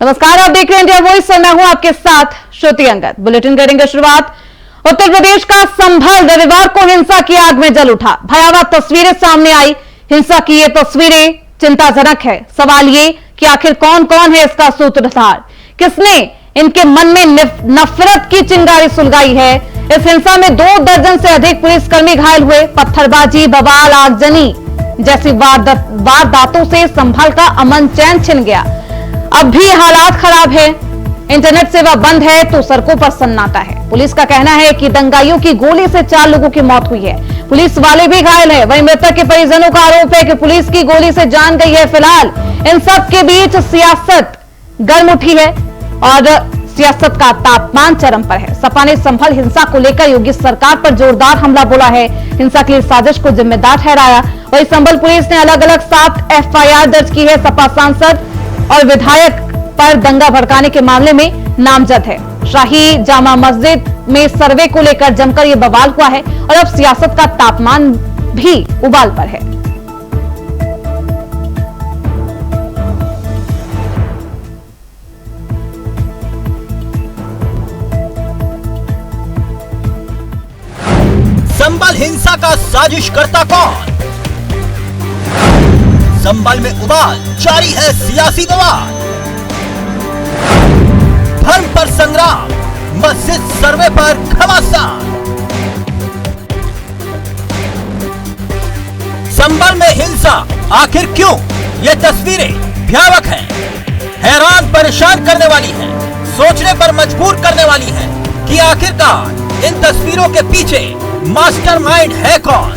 नमस्कार, आप देख रहे हैं इंडिया वॉइस और मैं हूं आपके साथ श्रुति अंगद। बुलेटिन करेंगे शुरुआत। उत्तर प्रदेश का संभल रविवार को हिंसा की आग में जल उठा। भयावह तस्वीरें सामने आई। हिंसा की ये तस्वीरें चिंताजनक है। सवाल ये कि आखिर कौन कौन है इसका सूत्रधार, किसने इनके मन में नफरत की चिंगारी सुलगाई है। इस हिंसा में 2 दर्जन से अधिक पुलिसकर्मी घायल हुए। पत्थरबाजी, बवाल, आगजनी जैसी वारदातों से संभल का अमन चैन छिन गया। अब भी हालात खराब है। इंटरनेट सेवा बंद है तो सड़कों पर सन्नाटा है। पुलिस का कहना है कि दंगाइयों की गोली से 4 लोगों की मौत हुई है। पुलिस वाले भी घायल हैं। वहीं मृतक के परिजनों का आरोप है कि पुलिस की गोली से जान गई है। फिलहाल इन सब के बीच सियासत गर्म उठी है और सियासत का तापमान चरम पर है। सपा ने संभल हिंसा को लेकर योगी सरकार पर जोरदार हमला बोला है। हिंसा की साजिश को जिम्मेदार ठहराया। वहीं संभल पुलिस ने अलग अलग 7 FIR दर्ज की है। सपा सांसद और विधायक पर दंगा भड़काने के मामले में नामजद है। शाही जामा मस्जिद में सर्वे को लेकर जमकर यह बवाल हुआ है और अब सियासत का तापमान भी उबाल पर है। संभल हिंसा का साजिश करता कौन? संभल में उबाल जारी है सियासी बवाल। धर्म पर संग्राम, मस्जिद सर्वे पर घमासान। संभल में हिंसा आखिर क्यों? ये तस्वीरें भयावह हैं, हैरान परेशान करने वाली हैं, सोचने पर मजबूर करने वाली हैं कि आखिरकार इन तस्वीरों के पीछे मास्टरमाइंड है कौन?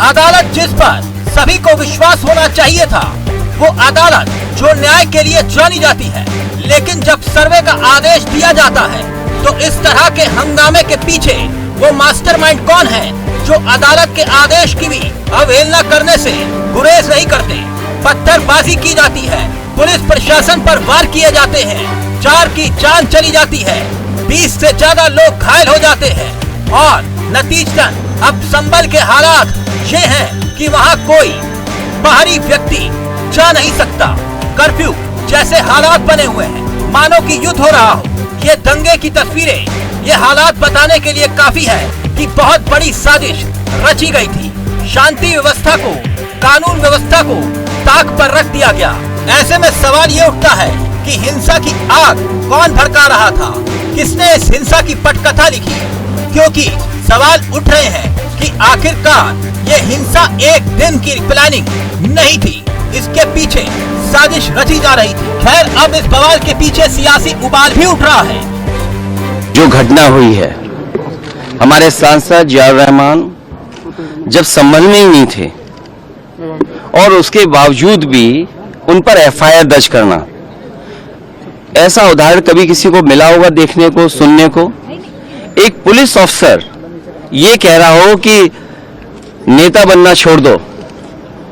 अदालत जिस पर सभी को विश्वास होना चाहिए था, वो अदालत जो न्याय के लिए जानी जाती है, लेकिन जब सर्वे का आदेश दिया जाता है तो इस तरह के हंगामे के पीछे वो मास्टरमाइंड कौन है जो अदालत के आदेश की भी अवहेलना करने से गुरेज नहीं करते। पत्थरबाजी की जाती है, पुलिस प्रशासन पर वार किए जाते हैं, 4 की जान चली जाती है, 20 से ज्यादा लोग घायल हो जाते हैं और नतीजतन अब संभल के हालात ये हैं कि वहाँ कोई बाहरी व्यक्ति जा नहीं सकता। कर्फ्यू जैसे हालात बने हुए हैं, मानो कि युद्ध हो रहा हो। ये दंगे की तस्वीरें ये हालात बताने के लिए काफी है कि बहुत बड़ी साजिश रची गई थी। शांति व्यवस्था को, कानून व्यवस्था को ताक पर रख दिया गया। ऐसे में सवाल ये उठता है कि हिंसा की आग कौन भड़का रहा था, किसने इस हिंसा की पटकथा लिखी? क्योंकि सवाल उठ रहे हैं कि आखिरकार ये हिंसा एक दिन की प्लानिंग नहीं थी, इसके पीछे साजिश रची जा रही थी। खैर, अब इस बवाल के पीछे सियासी उबाल भी उठ रहा है। जो घटना हुई है, हमारे सांसद जियाउर रहमान जब संभल में ही नहीं थे और उसके बावजूद भी उन पर FIR दर्ज करना, ऐसा उदाहरण कभी किसी को मिला होगा देखने को, सुनने को? एक पुलिस ऑफिसर ये कह रहा हो कि नेता बनना छोड़ दो,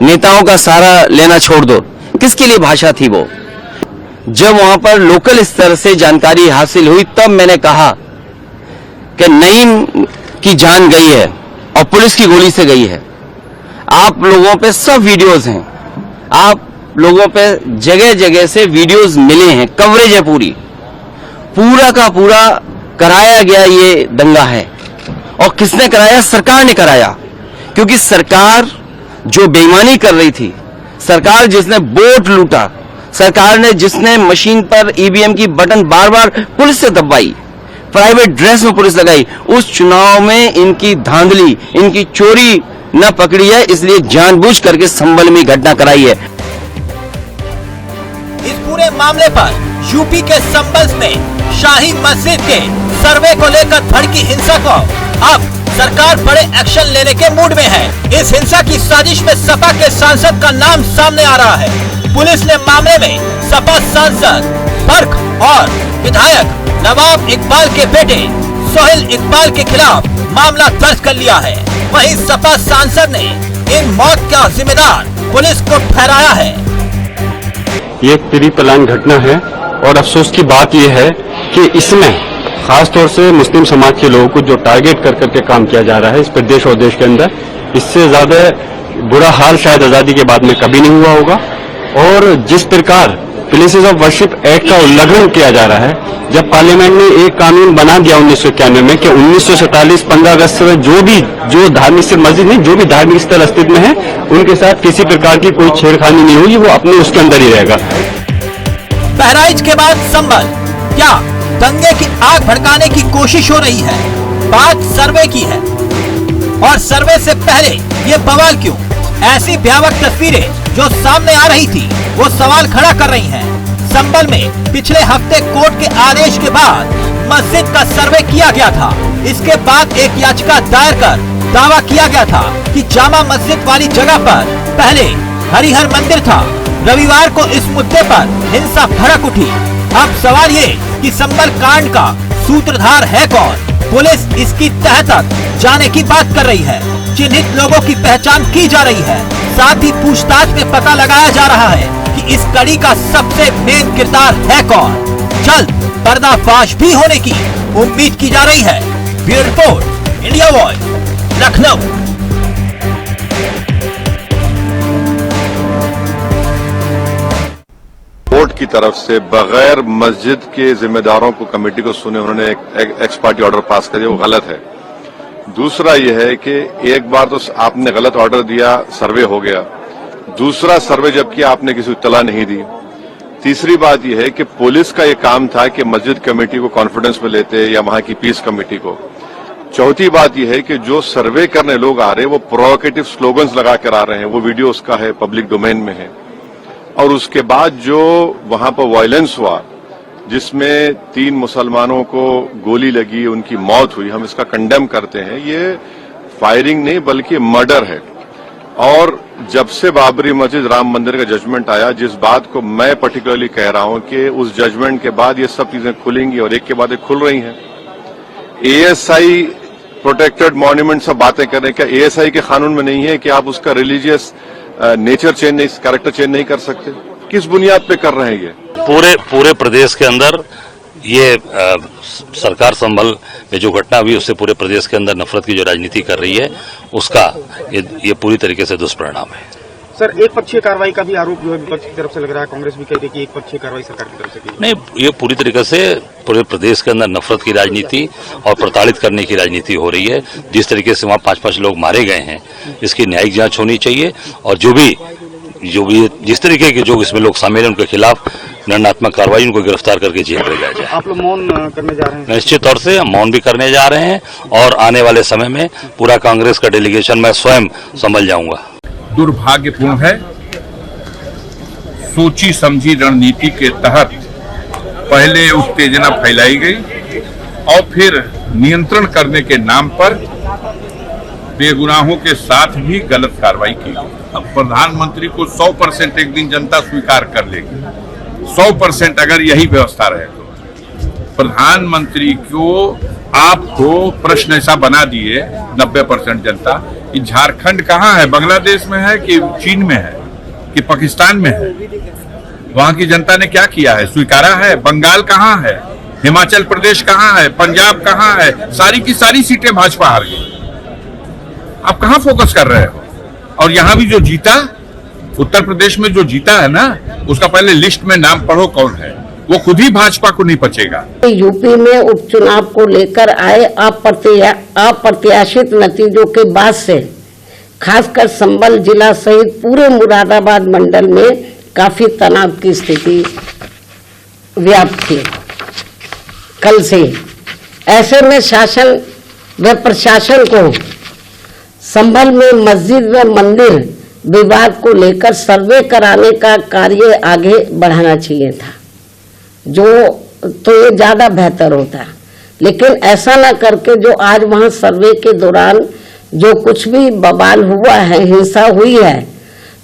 नेताओं का सहारा लेना छोड़ दो। किसके लिए भाषा थी वो? जब वहां पर लोकल स्तर से जानकारी हासिल हुई तब मैंने कहा कि नईम की जान गई है और पुलिस की गोली से गई है। आप लोगों पे सब वीडियोस हैं, आप लोगों पे जगह जगह से वीडियोस मिले हैं, कवरेज है पूरा का पूरा कराया गया ये दंगा है। और किसने कराया? सरकार ने कराया। क्योंकि सरकार जो बेईमानी कर रही थी, सरकार जिसने वोट लूटा, सरकार ने जिसने मशीन पर EVM की बटन बार बार पुलिस से दबाई, प्राइवेट ड्रेस में पुलिस लगाई, उस चुनाव में इनकी धांधली, इनकी चोरी न पकड़ी है, इसलिए जानबूझ करके संभल में घटना कराई है। इस पूरे मामले पर यूपी के संभल में शाही मस्जिद के सर्वे को लेकर भड़की हिंसा को अब सरकार बड़े एक्शन लेने के मूड में है। इस हिंसा की साजिश में सपा के सांसद का नाम सामने आ रहा है। पुलिस ने मामले में सपा सांसद बर्क और विधायक नवाब इकबाल के बेटे सोहेल इकबाल के खिलाफ मामला दर्ज कर लिया है। वहीं सपा सांसद ने इन मौत का जिम्मेदार पुलिस को ठहराया है। ये प्री प्लान घटना है और अफसोस की बात यह है कि इसमें खासतौर से मुस्लिम समाज के लोगों को जो टारगेट कर करके काम किया जा रहा है इस प्रदेश और देश के अंदर, इससे ज्यादा बुरा हाल शायद आजादी के बाद में कभी नहीं हुआ होगा। और जिस प्रकार प्लेसेस ऑफ वर्शिप एक्ट का उल्लंघन किया जा रहा है। जब पार्लियामेंट ने एक कानून बना दिया 1991 में कि 1947 15 अगस्त से जो धार्मिक स्थल मस्जिद नहीं, जो भी धार्मिक स्थल अस्तित्व में है उनके साथ किसी प्रकार की कोई छेड़खानी नहीं होगी, वो अपने उसके अंदर ही रहेगा। बहराइच के बाद संभल, क्या दंगे की आग भड़काने की कोशिश हो रही है? बात सर्वे की है, और सर्वे से पहले ये बवाल क्यों? ऐसी भयावह तस्वीरें जो सामने आ रही थी वो सवाल खड़ा कर रही हैं। संभल में पिछले हफ्ते कोर्ट के आदेश के बाद मस्जिद का सर्वे किया गया था। इसके बाद एक याचिका दायर कर दावा किया गया था कि जामा मस्जिद वाली जगह पर पहले हरिहर मंदिर था। रविवार को इस मुद्दे पर हिंसा भड़क उठी। अब सवाल ये कि संभल कांड का सूत्रधार है कौन? पुलिस इसकी तह तक जाने की बात कर रही है। चिन्हित लोगों की पहचान की जा रही है। साथ ही पूछताछ में पता लगाया जा रहा है कि इस कड़ी का सबसे मेन किरदार है कौन। जल्द पर्दाफाश भी होने की उम्मीद की जा रही है। Bureau report, India voice, Lucknow. Court की तरफ से बगैर मस्जिद के जिम्मेदारों को कमेटी को सुने उन्होंने एक एक्स पार्टी ऑर्डर पास कर दिया, वो गलत है। दूसरा यह है कि एक बार तो आपने गलत ऑर्डर दिया, सर्वे हो गया। दूसरा सर्वे जब किया आपने किसी को इत्तला नहीं दी। तीसरी बात यह है कि पुलिस का ये काम था कि मस्जिद कमेटी को कॉन्फिडेंस में लेते या वहां की पीस कमेटी को। चौथी बात यह है कि जो सर्वे करने लोग आ रहे हैं वो प्रोवोकेटिव स्लोगन्स लगा कर आ रहे हैं, वो वीडियो उसका है, पब्लिक डोमेन में है। और उसके बाद जो वहां पर वायलेंस हुआ जिसमें 3 मुसलमानों को गोली लगी, उनकी मौत हुई, हम इसका कंडेम करते हैं। ये फायरिंग नहीं बल्कि मर्डर है। और जब से बाबरी मस्जिद राम मंदिर का जजमेंट आया, जिस बात को मैं पर्टिकुलरली कह रहा हूं कि उस जजमेंट के बाद ये सब चीजें खुलेंगी और एक के बाद एक खुल रही हैं। एएसआई प्रोटेक्टेड मॉन्यूमेंट सब बातें कर रहे हैं, क्या एएसआई के कानून में नहीं है कि आप उसका रिलीजियस नेचर चेंज नहीं, कैरेक्टर चेंज नहीं कर सकते? किस बुनियाद पे कर रहे हैं ये? पूरे प्रदेश के अंदर ये सरकार संभल में जो घटना हुई उससे पूरे प्रदेश के अंदर नफरत की जो राजनीति कर रही है उसका ये पूरी तरीके से दुष्परिणाम है। सर, एक पक्षीय कार्रवाई का भी आरोप जो है विपक्ष की तरफ से लग रहा है। कांग्रेस भी कह रही है कि एक पक्षीय कार्रवाई सरकार की तरफ से की। नहीं, ये पूरी तरीके से पूरे प्रदेश के अंदर नफरत की राजनीति और प्रताड़ित करने की राजनीति हो रही है। जिस तरीके से वहाँ 5-5 लोग मारे गए हैं, इसकी न्यायिक जांच होनी चाहिए और जो भी जिस तरीके के जो इसमें लोग शामिल हैं उनके खिलाफ दंडात्मक कार्रवाई, उनको गिरफ्तार करके जेल भेजा जाए। आप लोग मौन करने जा रहे हैं? निश्चित तौर से हम मौन भी करने जा रहे हैं और आने वाले समय में पूरा कांग्रेस का डेलीगेशन मैं स्वयं संभल जाऊंगा। दुर्भाग्यपूर्ण है, सोची समझी रणनीति के तहत पहले उत्तेजना फैलाई गई और फिर नियंत्रण करने के नाम पर बेगुनाहों के साथ भी गलत कार्रवाई की गई। अब प्रधानमंत्री को 100% एक दिन जनता स्वीकार कर लेगी। 100% अगर यही व्यवस्था रहे तो प्रधानमंत्री को आपको प्रश्न ऐसा बना दिए 90% जनता कि झारखंड कहाँ है, बांग्लादेश में है कि चीन में है कि पाकिस्तान में है? वहां की जनता ने क्या किया है? स्वीकारा है। बंगाल कहाँ है, हिमाचल प्रदेश कहाँ है, पंजाब कहाँ है? सारी की सारी सीटें भाजपा हार गई। आप कहाँ फोकस कर रहे हो? और यहाँ भी जो जीता, उत्तर प्रदेश में जो जीता है ना, उसका पहले लिस्ट में नाम पढ़ो कौन है। वो खुद ही भाजपा को नहीं पचेगा। यूपी में उपचुनाव को लेकर आए अप्रत्याशित नतीजों के बाद से खासकर संभल जिला सहित पूरे मुरादाबाद मंडल में काफी तनाव की स्थिति व्याप्त थी कल से। ऐसे में शासन व प्रशासन को संभल में मस्जिद व मंदिर विवाद को लेकर सर्वे कराने का कार्य आगे बढ़ाना चाहिए था, जो तो ये ज्यादा बेहतर होता। लेकिन ऐसा ना करके जो आज वहां सर्वे के दौरान जो कुछ भी बवाल हुआ है, हिंसा हुई है,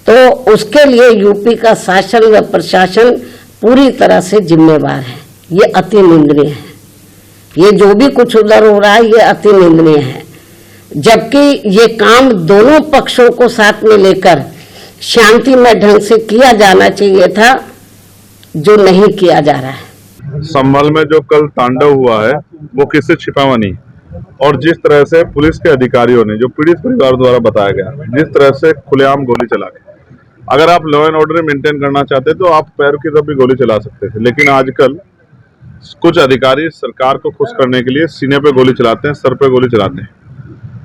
तो उसके लिए यूपी का शासन व प्रशासन पूरी तरह से जिम्मेवार है। ये अति निंदनीय है। ये जो भी कुछ उधर हो रहा है ये अति निंदनीय है, जबकि ये काम दोनों पक्षों को साथ में लेकर शांतिमय ढंग से किया जाना चाहिए था, जो नहीं किया जा रहा है। संभल में जो कल तांडव हुआ है वो किससे छिपावा नहीं, और जिस तरह से पुलिस के अधिकारियों ने, जो पीड़ित परिवार द्वारा बताया गया, जिस तरह से खुलेआम गोली चला के अगर आप लॉ एंड ऑर्डर मेंटेन करना चाहते तो आप पैर की तरफ भी गोली चला सकते थे, लेकिन आजकल कुछ अधिकारी सरकार को खुश करने के लिए सीने पे गोली चलाते हैं, सर पे गोली चलाते हैं,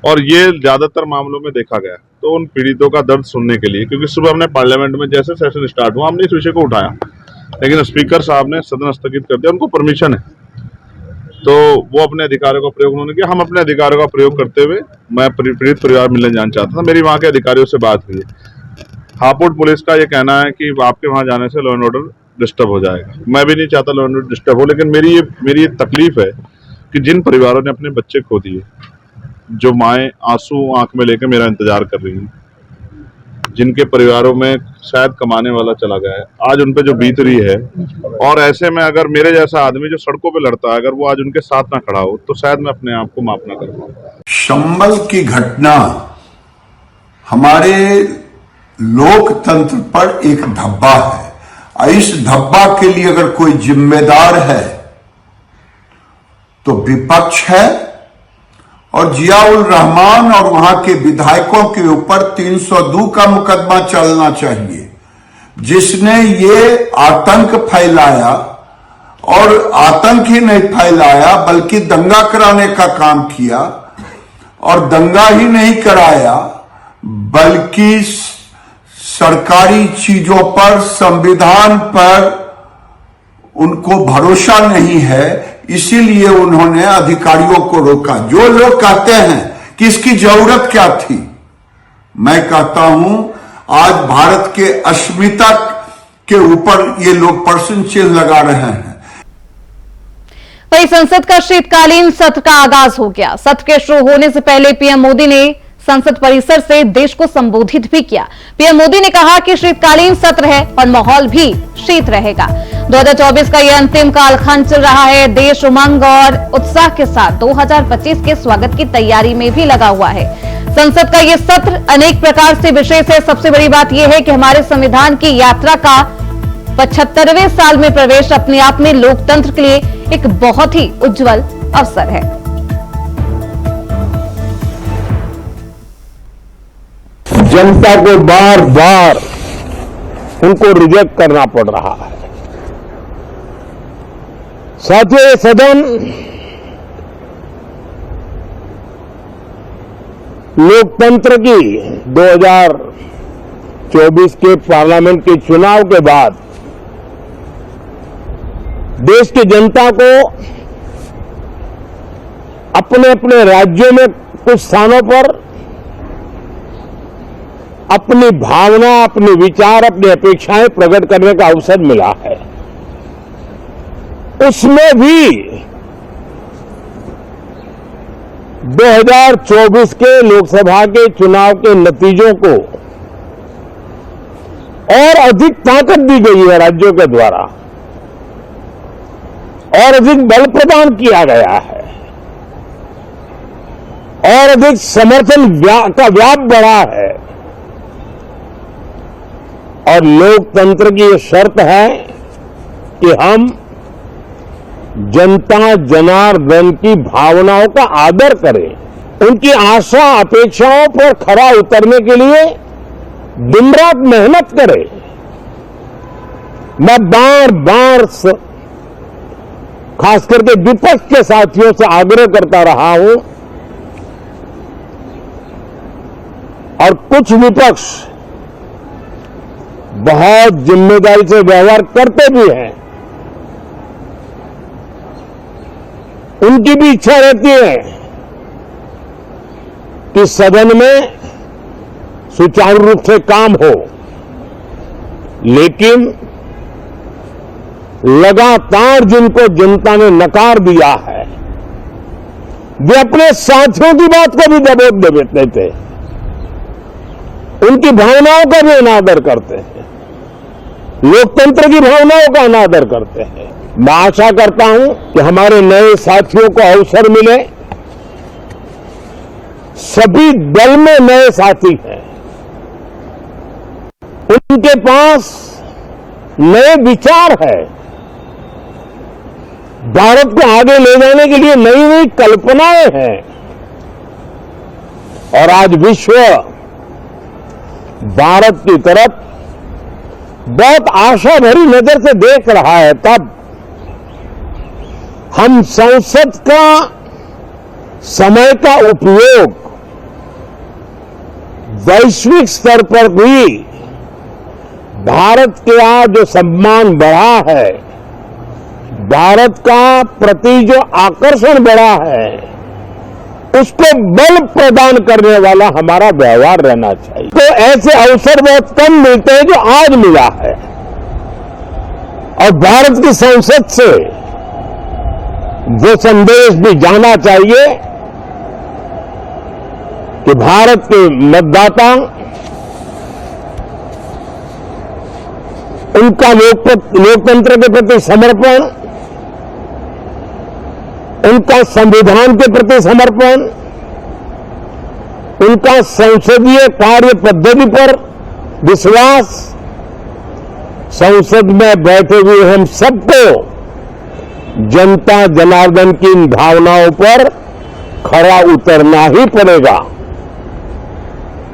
और ये ज्यादातर मामलों में देखा गया। तो उन पीड़ितों का दर्द सुनने के लिए, क्योंकि सुबह हमने पार्लियामेंट में जैसे सेशन स्टार्ट हुआ हमने इस विषय को उठाया, लेकिन स्पीकर साहब ने सदन स्थगित कर दिया। उनको परमिशन है तो वो अपने अधिकारों का प्रयोग उन्होंने किया। हम अपने अधिकारों का प्रयोग करते हुए मैं पीड़ित परिवार मिलने जाना चाहता था। मेरी वहाँ के अधिकारियों से बात हुई है। हापुड़ पुलिस का ये कहना है कि आपके वहाँ जाने से लॉ एंड ऑर्डर डिस्टर्ब हो जाएगा। मैं भी नहीं चाहता लॉ एंड ऑर्डर डिस्टर्ब हो, लेकिन मेरी ये तकलीफ है कि जिन परिवारों ने अपने बच्चे खो दिए, जो माएँ आंसू आंख में लेकर मेरा इंतजार कर रही हैं, जिनके परिवारों में शायद कमाने वाला चला गया है, आज उन पे जो बीत रही है, और ऐसे में अगर मेरे जैसा आदमी जो सड़कों पे लड़ता है, अगर वो आज उनके साथ ना खड़ा हो तो शायद मैं अपने आप को माफ ना कर पाऊं। संभल की घटना हमारे लोकतंत्र पर एक धब्बा है, और इस धब्बा के लिए अगर कोई जिम्मेदार है तो विपक्ष है, और जियाउल रहमान और वहां के विधायकों के ऊपर 302 का मुकदमा चलना चाहिए, जिसने ये आतंक फैलाया, और आतंक ही नहीं फैलाया बल्कि दंगा कराने का काम किया, और दंगा ही नहीं कराया बल्कि सरकारी चीजों पर, संविधान पर उनको भरोसा नहीं है, इसीलिए उन्होंने अधिकारियों को रोका। जो लोग कहते हैं कि इसकी जरूरत क्या थी, मैं कहता हूं आज भारत के अस्मिता के ऊपर ये लोग प्रश्न चिन्ह लगा रहे हैं। वहीं संसद का शीतकालीन सत्र का आगाज हो गया। सत्र के शुरू होने से पहले पीएम मोदी ने संसद परिसर से देश को संबोधित भी किया। पीएम मोदी ने कहा कि शीतकालीन सत्र है और माहौल भी शीत रहेगा। 2024 का यह अंतिम कालखंड चल रहा है। देश उमंग और उत्साह के साथ 2025 के स्वागत की तैयारी में भी लगा हुआ है। संसद का यह सत्र अनेक प्रकार से विशेष है। सबसे बड़ी बात यह है कि हमारे संविधान की यात्रा का 75वें साल में प्रवेश अपने आप में लोकतंत्र के लिए एक बहुत ही उज्जवल अवसर है। जनता को बार बार उनको रिजेक्ट करना पड़ रहा है। साथियों, ये सदन लोकतंत्र की 2024 के पार्लियामेंट के चुनाव के बाद देश की जनता को अपने अपने राज्यों में कुछ स्थानों पर अपनी भावना, अपने विचार, अपनी अपेक्षाएं प्रकट करने का अवसर मिला है। उसमें भी 2024 के लोकसभा के चुनाव के नतीजों को और अधिक ताकत दी गई है राज्यों के द्वारा, और अधिक बल प्रदान किया गया है, और अधिक समर्थन का व्याप बढ़ा है। और लोकतंत्र की ये शर्त है कि हम जनता जनार्दन की भावनाओं का आदर करें, उनकी आशा अपेक्षाओं पर खरा उतरने के लिए दिन रात मेहनत करें। मैं बार बार खास करके विपक्ष के साथियों से आग्रह करता रहा हूं, और कुछ विपक्ष बहुत जिम्मेदारी से व्यवहार करते भी हैं। उनकी भी इच्छा रहती है कि सदन में सुचारू रूप से काम हो, लेकिन लगातार जिनको जनता ने नकार दिया है, वे अपने साथियों की बात को भी दबोच देते थे, उनकी भावनाओं का भी अनादर करते हैं, लोकतंत्र की भावनाओं का अनादर करते हैं। मैं आशा करता हूं कि हमारे नए साथियों को अवसर मिले। सभी दल में नए साथी हैं, उनके पास नए विचार है, भारत को आगे ले जाने के लिए नई नई कल्पनाएं हैं, और आज विश्व भारत की तरफ बहुत आशा भरी नजर से देख रहा है, तब हम संसद का समय का उपयोग वैश्विक स्तर पर भी भारत के आज जो सम्मान बढ़ा है, भारत का प्रति जो आकर्षण बढ़ा है, उसको बल प्रदान करने वाला हमारा व्यवहार रहना चाहिए। तो ऐसे अवसर बहुत कम मिलते हैं जो आज मिला है, और भारत की संसद से वो संदेश भी जाना चाहिए कि भारत के मतदाता उनका लोकतंत्र के प्रति समर्पण, उनका संविधान के प्रति समर्पण, उनका संसदीय कार्य पद्धति पर विश्वास, संसद में बैठे हुए हम सबको जनता जनार्दन की इन भावनाओं पर खरा उतरना ही पड़ेगा।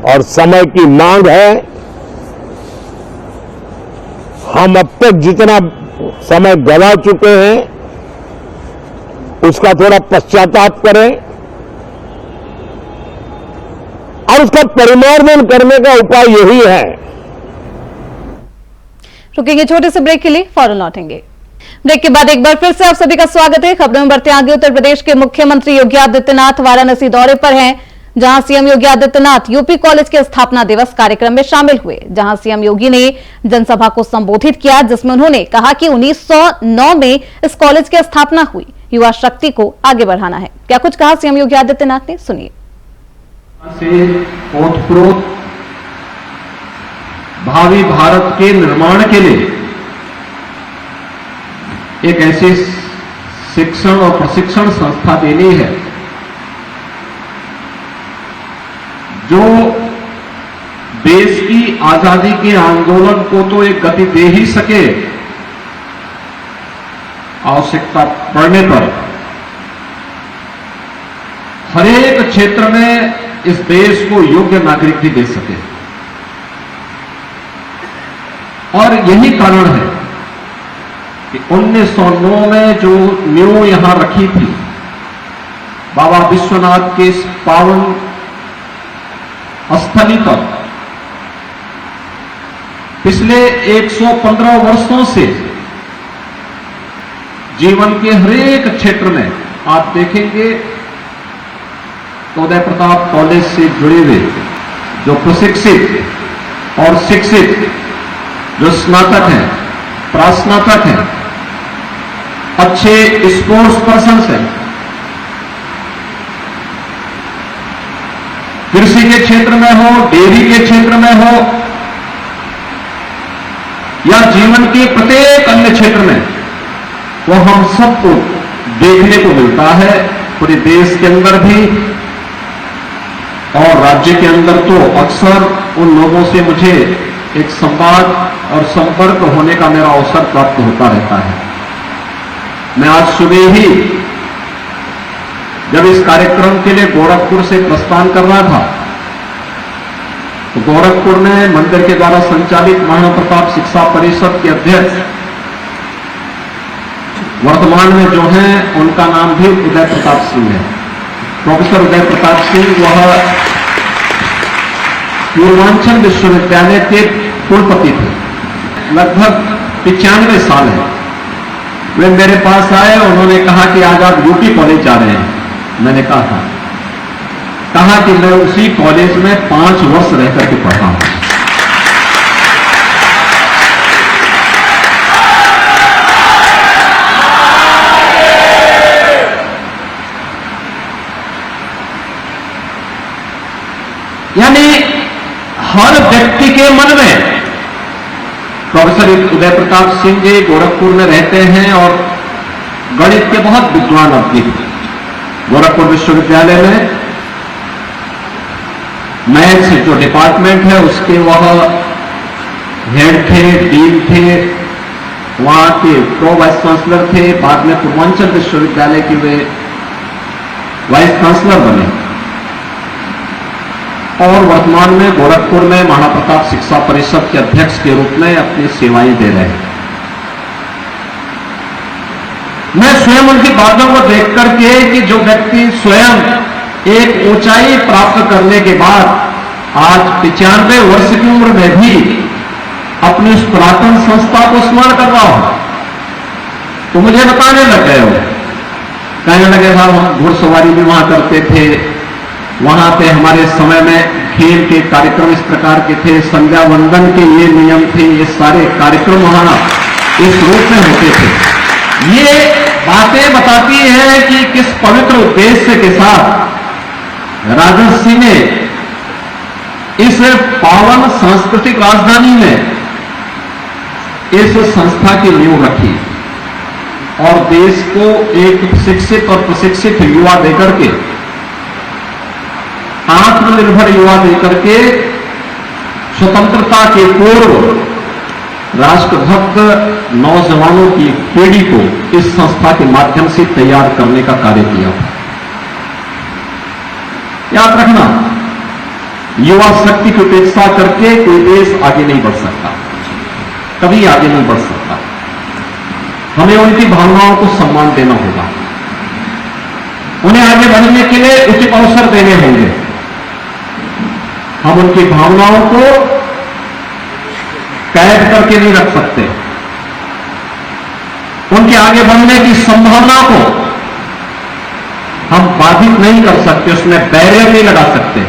और समय की मांग है, हम अब तक जितना समय गंवा चुके हैं उसका थोड़ा पश्चाताप करें और उसका परिमार्जन करने का उपाय यही है। रुकेंगे छोटे से ब्रेक के लिए, फौरन लौटेंगे। ब्रेक के बाद एक बार फिर से आप सभी का स्वागत है। खबरों में बढ़ते आगे। उत्तर प्रदेश के मुख्यमंत्री योगी आदित्यनाथ वाराणसी दौरे पर हैं, जहां CM Yogi Adityanath UP college के स्थापना दिवस कार्यक्रम में शामिल हुए, जहां सीएम योगी ने जनसभा को संबोधित किया, जिसमें उन्होंने कहा कि 1909 में इस कॉलेज की स्थापना हुई, युवा शक्ति को आगे बढ़ाना है। क्या कुछ कहा सीएम योगी आदित्यनाथ ने, सुनिए। ओतप्रोत भावी भारत के निर्माण के लिए एक ऐसी शिक्षण और प्रशिक्षण संस्था देनी है जो देश की आजादी के आंदोलन को तो एक गति दे ही सके, आवश्यकता पड़ने पर हर एक क्षेत्र में इस देश को योग्य नागरिक भी दे सके। और यही कारण है कि 1909 में जो नींव यहां रखी थी, बाबा विश्वनाथ के इस पावन स्थली पर पिछले 115 वर्षों से जीवन के हर एक क्षेत्र में आप देखेंगे तो उदय प्रताप कॉलेज से जुड़े हुए जो प्रशिक्षित और शिक्षित जो स्नातक हैं, प्रास्नातक हैं, अच्छे स्पोर्ट्स पर्सन हैं, कृषि के क्षेत्र में हो, डेयरी के क्षेत्र में हो, या जीवन के प्रत्येक अन्य क्षेत्र में, वो हम सबको देखने को मिलता है। पूरे देश के अंदर भी और राज्य के अंदर तो अक्सर उन लोगों से मुझे एक संवाद और संपर्क होने का मेरा अवसर प्राप्त होता रहता है। मैं आज सुबह ही जब इस कार्यक्रम के लिए गोरखपुर से प्रस्थान कर रहा था, तो गोरखपुर में मंदिर के द्वारा संचालित महाराणा प्रताप शिक्षा परिषद के अध्यक्ष वर्तमान में जो हैं, उनका नाम भी उदय प्रताप सिंह है। प्रोफेसर उदय प्रताप सिंह वह पूर्वांचल विश्वविद्यालय के कुलपति थे, लगभग 95 साल है। वे मेरे पास आए, उन्होंने कहा कि आज आप यूपी कॉलेज जा रहे हैं। मैंने कहा कि मैं उसी कॉलेज में 5 वर्ष रह करके पढ़ा हूं। यानी हर व्यक्ति के मन में, प्रोफेसर उदय प्रताप सिंह जी गोरखपुर में रहते हैं और गणित के बहुत विद्वान आदमी थे। गोरखपुर विश्वविद्यालय में मैथ्स जो डिपार्टमेंट है उसके वह हेड थे, डीन थे, वहां के प्रो वाइस चांसलर थे। बाद में पूर्वांचल विश्वविद्यालय के वे वाइस चांसलर बने और वर्तमान में गोरखपुर में महाराणा प्रताप शिक्षा परिषद के अध्यक्ष के रूप में अपनी सेवाएं दे रहे हैं। मैं स्वयं उनकी बातों को देख करके कि जो व्यक्ति स्वयं एक ऊंचाई प्राप्त करने के बाद आज 95 वर्ष की उम्र में भी अपनी उस पुरातन संस्था को स्मरण कर रहा हूं, तो मुझे बताने लग गए हो, कहने लगे साहब हम घुड़सवारी भी वहां करते थे, वहां पे हमारे समय में खेल के कार्यक्रम इस प्रकार के थे, संध्या वंदन के ये नियम थे, ये सारे कार्यक्रम वहां इस रूप में होते थे। ये बातें बताती है कि किस पवित्र उद्देश्य के साथ राजर्षि ने इस पावन सांस्कृतिक राजधानी में इस संस्था की नींव रखी और देश को एक शिक्षित और प्रशिक्षित युवा देकर के, आत्मनिर्भर युवा देकर के स्वतंत्रता के पूर्व राष्ट्रभक्त नौजवानों की पीढ़ी को इस संस्था के माध्यम से तैयार करने का कार्य किया। याद रखना, युवा शक्ति की उपेक्षा करके कोई देश आगे नहीं बढ़ सकता, कभी आगे नहीं बढ़ सकता। हमें उनकी भावनाओं को सम्मान देना होगा, उन्हें आगे बढ़ने के लिए उचित अवसर देने होंगे। हम उनकी भावनाओं को कैद करके नहीं रख सकते, उनके आगे बढ़ने की संभावना को हम बाधित नहीं कर सकते, उसमें बैरियर नहीं लगा सकते,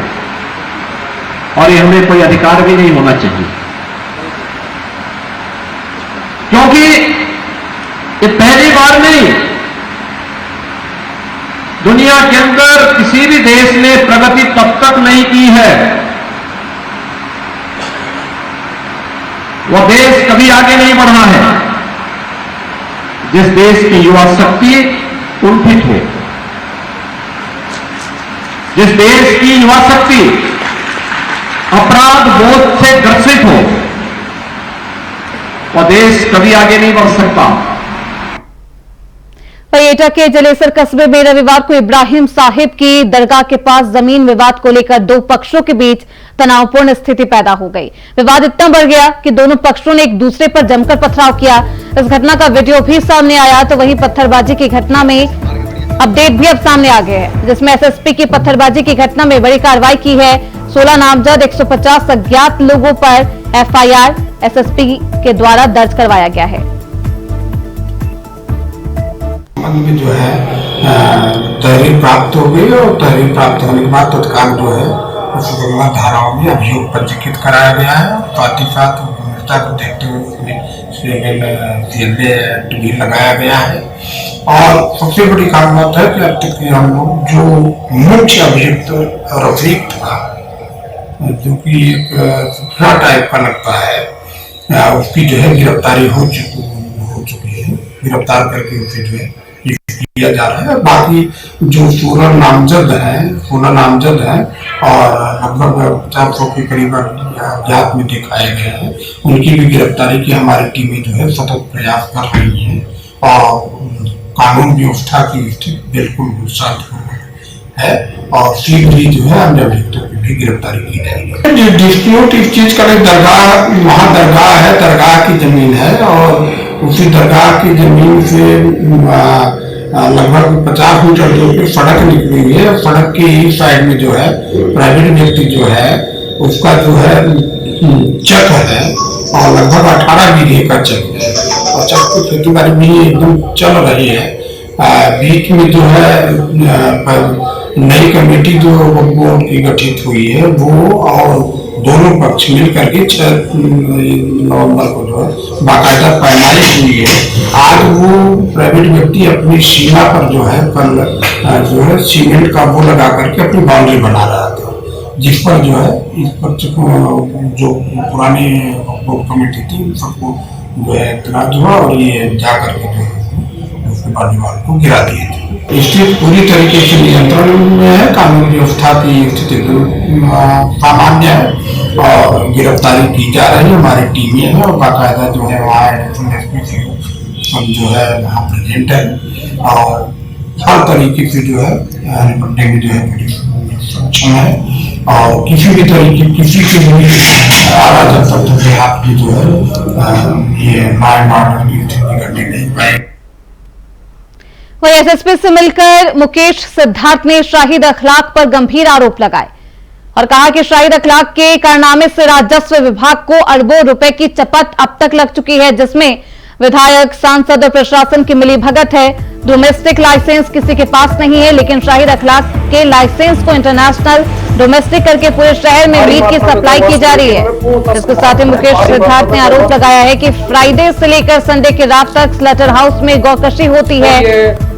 और ये हमें कोई अधिकार भी नहीं होना चाहिए, क्योंकि ये पहली बार नहीं, दुनिया के अंदर किसी भी देश ने प्रगति तब तक नहीं की है, वह देश कभी आगे नहीं बढ़ा है जिस देश की युवा शक्ति कुंठित हो, जिस देश की युवा शक्ति अपराध बोध से ग्रसित हो, वह देश कभी आगे नहीं बढ़ सकता। एटा के जलेसर कस्बे में रविवार को इब्राहिम साहिब की दरगाह के पास जमीन विवाद को लेकर दो पक्षों के बीच तनावपूर्ण स्थिति पैदा हो गई। विवाद इतना बढ़ गया कि दोनों पक्षों ने एक दूसरे पर जमकर पथराव किया। इस घटना का वीडियो भी सामने आया, तो वहीं पत्थरबाजी की घटना में अपडेट भी अब सामने आ गए हैं, जिसमें एसएसपी की पत्थरबाजी की घटना में बड़ी कार्रवाई की है। 16 नामजद 150 अज्ञात लोगों पर एफआईआर एसएसपी के द्वारा दर्ज करवाया गया है। में जो है तहरीर प्राप्त हो गई और तहरीर प्राप्त होने के बाद तत्काल जो है उस धाराओं में अभियोग पंजीकृत कराया गया है। साथ ही साथ गंभीरता को देखते हुए सीएलए भी लगाया गया है। और सबसे बड़ी खास बात है कि अब तक हम लोग जो मुख्य अभियुक्त रफीक था, जो कि एक टाइप का लगता है, उसकी जो है गिरफ्तारी हो चुकी है। गिरफ्तार करके उसे जो है किया जा रहा है। बाकी जो 16 नामजद हैं और लगभग 400 के करीब अज्ञात में दिखाए गए हैं, उनकी भी गिरफ्तारी की हमारी टीमें जो है सतत प्रयास कर रही हैं और कानून व्यवस्था की स्थिति बिल्कुल शांत है और शीघ्र ही जो है अन्य अभियुक्तों की भी गिरफ्तारी की जाएगी। डिस्प्यूट इस चीज का दरगाह, वहाँ दरगाह है, दरगाह की जमीन है और उसी दरगाह की जमीन से लगभग 50 मीटर दूर पे सड़क निकली हुई है। सड़क के ही साइड में जो है प्राइवेट व्यक्ति जो है उसका जो है चक है और लगभग 18 बीघे का चक है और चक की खेती बाड़ी भी एकदम चल रही है। बीच में जो है नई कमेटी जो बोर्ड की गठित हुई है वो और दोनों पक्ष मिलकर के 6 नवंबर को जो है बाकायदा पैमाई हुई है। आज वो प्राइवेट व्यक्ति अपनी सीमा पर जो है कल जो है सीमेंट का वो लगा करके अपनी बाउंड्री बना रहा था, जिस पर जो है इस पर जो पुरानी कमेटी थी सबको जो है इतराज हुआ और ये जा करके जो है उसके बाद दीवार को गिरा दिए थे। स्थिति पूरी तरीके से नियंत्रण में है, कानून व्यवस्था की स्थिति सामान्य है और गिरफ्तारी की जा रही है। हमारी टीमें हैं और बाकायदा जो है वहाँ सब जो है वहाँ प्रेजेंट है और हर तरीके से जो है निपटने में जो है सक्षम है और किसी भी तरीके किसी के भी आधा तब तक आप ये जो है ये माय मॉडल की स्थिति करने नहीं पाए। वहीं एसएसपी से मिलकर मुकेश सिद्धार्थ ने शाहिद अखलाक पर गंभीर आरोप लगाए और कहा कि शाहिद अखलाक के कारनामे से राजस्व विभाग को अरबों रुपए की चपत अब तक लग चुकी है, जिसमें विधायक, सांसद और प्रशासन की मिलीभगत है। डोमेस्टिक लाइसेंस किसी के पास नहीं है, लेकिन शाहिद अखलाक के लाइसेंस को इंटरनेशनल डोमेस्टिक करके पूरे शहर में मीट की सप्लाई की जा रही है। इसके साथ ही मुकेश सिद्धार्थ ने आरोप लगाया है कि फ्राइडे से लेकर संडे की रात तक स्लॉटर हाउस में गौकशी होती है,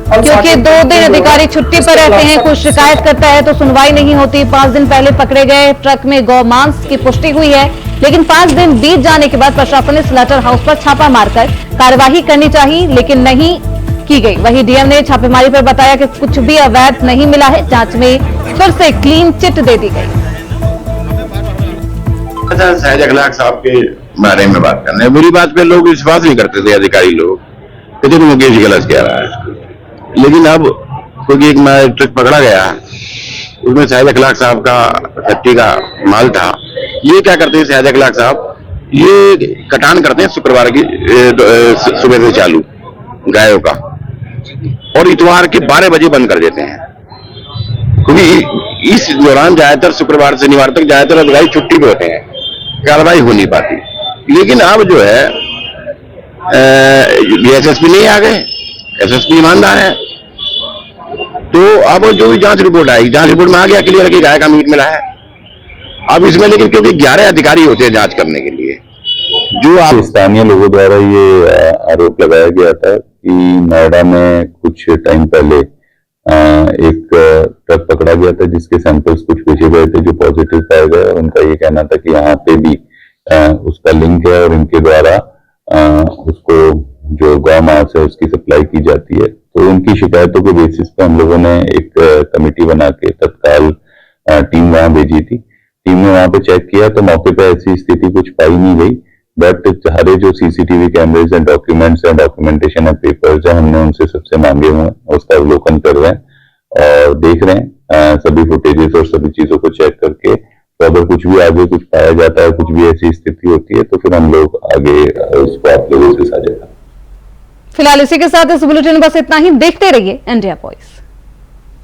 क्योंकि 2 दिन अधिकारी छुट्टी पर रहते हैं। कुछ शिकायत करता है तो सुनवाई नहीं होती। 5 दिन पहले पकड़े गए ट्रक में गौ मांस की पुष्टि हुई है, लेकिन 5 दिन बीत जाने के बाद प्रशासन ने स्लॉटर हाउस पर छापा मारकर कार्यवाही करनी चाहिए, लेकिन नहीं की गई। वहीं डीएम ने छापेमारी पर बताया कि कुछ भी अवैध नहीं मिला है। जांच में फिर से क्लीन चिट दे दी गई। शाहिद अखलाक साहब के बारे में बात करना है, बुरी बात पे लोग विश्वास नहीं करते थे, अधिकारी लोग कहते थे मुकेश गलत कह रहा है। लेकिन अब क्योंकि एक ट्रक पकड़ा गया, उसमें शाहिद अखलाक साहब का फैक्ट्री का माल था। ये क्या करते हैं शाहिद अखलाक साहब, ये कटान करते हैं शुक्रवार की सुबह से चालू गायों का, और इतवार के 12 बजे बंद कर देते हैं, क्योंकि इस दौरान ज्यादातर शुक्रवार शनिवार तक ज्यादातर अधिकारी छुट्टी पे होते हैं, कार्रवाई हो नहीं पाती। लेकिन अब जो है एसएसपी नहीं आ गए, एसएसपी ईमानदार है, तो अब जो भी जांच रिपोर्ट आई, जांच रिपोर्ट में आ गया क्लियर कि गाय का मीट मिला है। अब इसमें लेकिन क्योंकि 11 अधिकारी होते हैं जांच करने के लिए, जो आप स्थानीय लोगों द्वारा ये आरोप लगाया गया था कि नोएडा में कुछ टाइम पहले एक ट्रक पकड़ा गया था जिसके सैंपल्स कुछ भेजे गए थे जो पॉजिटिव पाए गए, और उनका ये कहना था कि यहाँ पे भी उसका लिंक है और इनके द्वारा उसको जो गौ मांस है उसकी सप्लाई की जाती है। तो उनकी शिकायतों के बेसिस पे हम लोगों ने एक कमेटी बना के तत्काल टीम वहां भेजी थी। टीम ने वहां पे चेक किया तो मौके पे ऐसी स्थिति कुछ पाई नहीं गई, बट सारे जो CCTV cameras and documents and documentation and papers है हमने उनसे सबसे मांगे हुए हैं, उसका अवलोकन कर रहे हैं और देख रहे हैं सभी फुटेजेस और सभी चीजों को चेक करके। तो अगर कुछ भी आगे कुछ पाया जाता है, कुछ भी ऐसी स्थिति होती है, तो फिर हम लोग आगे उसको आप लोगों से साझा करें। फिलहाल इसी के साथ इस बुलेटिन में बस इतना ही। देखते रहिए इंडिया वॉइस।